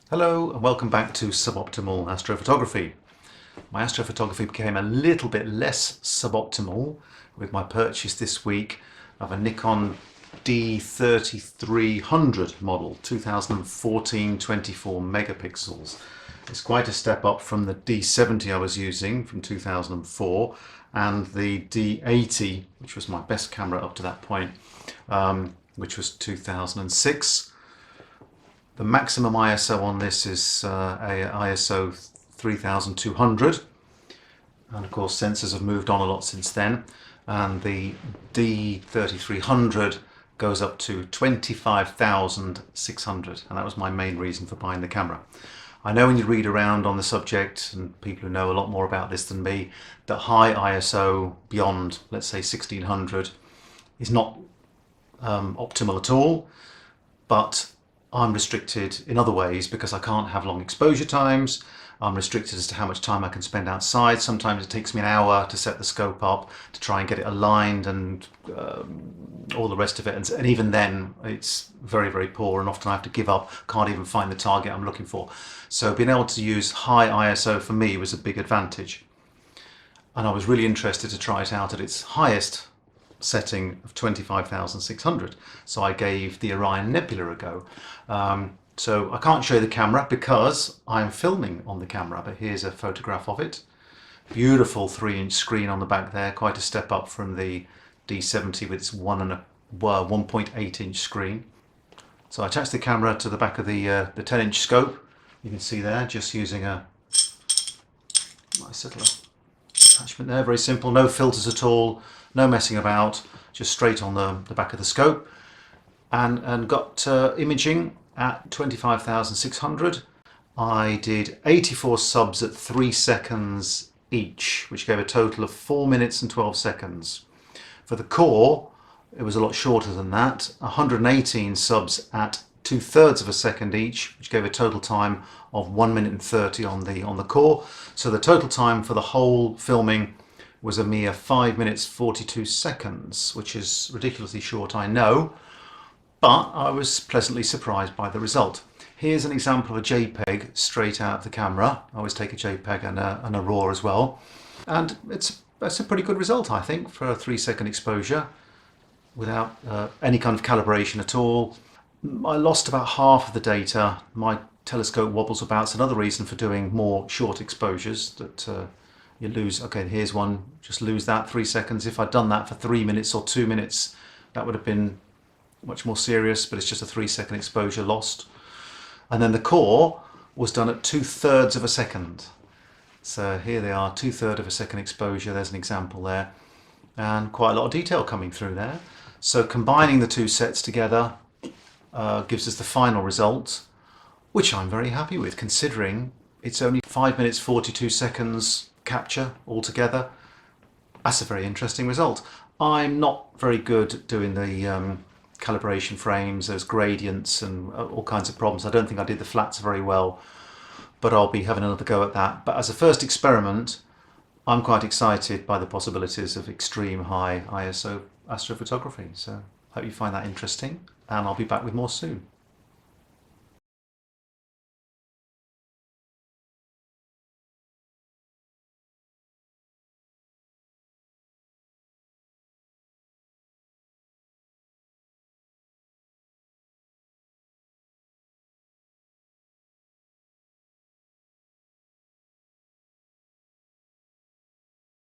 Hello and welcome back to Suboptimal Astrophotography. My astrophotography became a little bit less suboptimal with my purchase this week of a Nikon D3300 model, 2014 24 megapixels. It's quite a step up from the D70 I was using from 2004 and the D80, which was my best camera up to that point, which was 2006. The maximum ISO on this is a ISO 3200, and of course sensors have moved on a lot since then, and the D3300 goes up to 25,600, and that was my main reason for buying the camera. I know when you read around on the subject, and people who know a lot more about this than me, that high ISO beyond, let's say, 1600 is not optimal at all, but I'm restricted in other ways because I can't have long exposure times. I'm restricted as to how much time I can spend outside. Sometimes it takes me an hour to set the scope up, to try and get it aligned and all the rest of it. And even then, it's very, very poor, and often I have to give up, can't even find the target I'm looking for. So being able to use high ISO for me was a big advantage. And I was really interested to try it out at its highest setting of 25,600. So I gave the Orion Nebula a go. So I can't show you the camera because I'm filming on the camera, but here's a photograph of it. Beautiful 3-inch screen on the back there, quite a step up from the D70 with its 1.8-inch screen. So I attached the camera to the back of the 10-inch scope. You can see there, just using a nice little attachment there, very simple, no filters at all, no messing about, just straight on the back of the scope, and got imaging at 25,600. I did 84 subs at 3 seconds each, which gave a total of 4 minutes and 12 seconds. For the core, it was a lot shorter than that, 118 subs at 2/3 of a second each, which gave a total time of 1 minute and 30 on the core. So the total time for the whole filming was a mere 5 minutes 42 seconds, which is ridiculously short, I know, but I was pleasantly surprised by the result. Here's an example of a JPEG straight out of the camera. I always take a JPEG and a RAW as well, and that's a pretty good result, I think, for a 3-second exposure without any kind of calibration at all. I lost about half of the data. My telescope wobbles about. It's another reason for doing more short exposures, that you lose. Okay, here's one, just lose that 3 seconds. If I'd done that for 3 minutes or 2 minutes, that would have been much more serious, but it's just a 3-second exposure lost. And then the core was done at 2/3 of a second. So here they are, 2/3 of a second exposure. There's an example there, and quite a lot of detail coming through there. So combining the two sets together gives us the final result, which I'm very happy with, considering it's only 5 minutes 42 seconds capture altogether. That's a very interesting result. I'm not very good at doing the calibration frames, those gradients and all kinds of problems. I don't think I did the flats very well, but I'll be having another go at that. But as a first experiment, I'm quite excited by the possibilities of extreme high ISO astrophotography. So I hope you find that interesting, and I'll be back with more soon.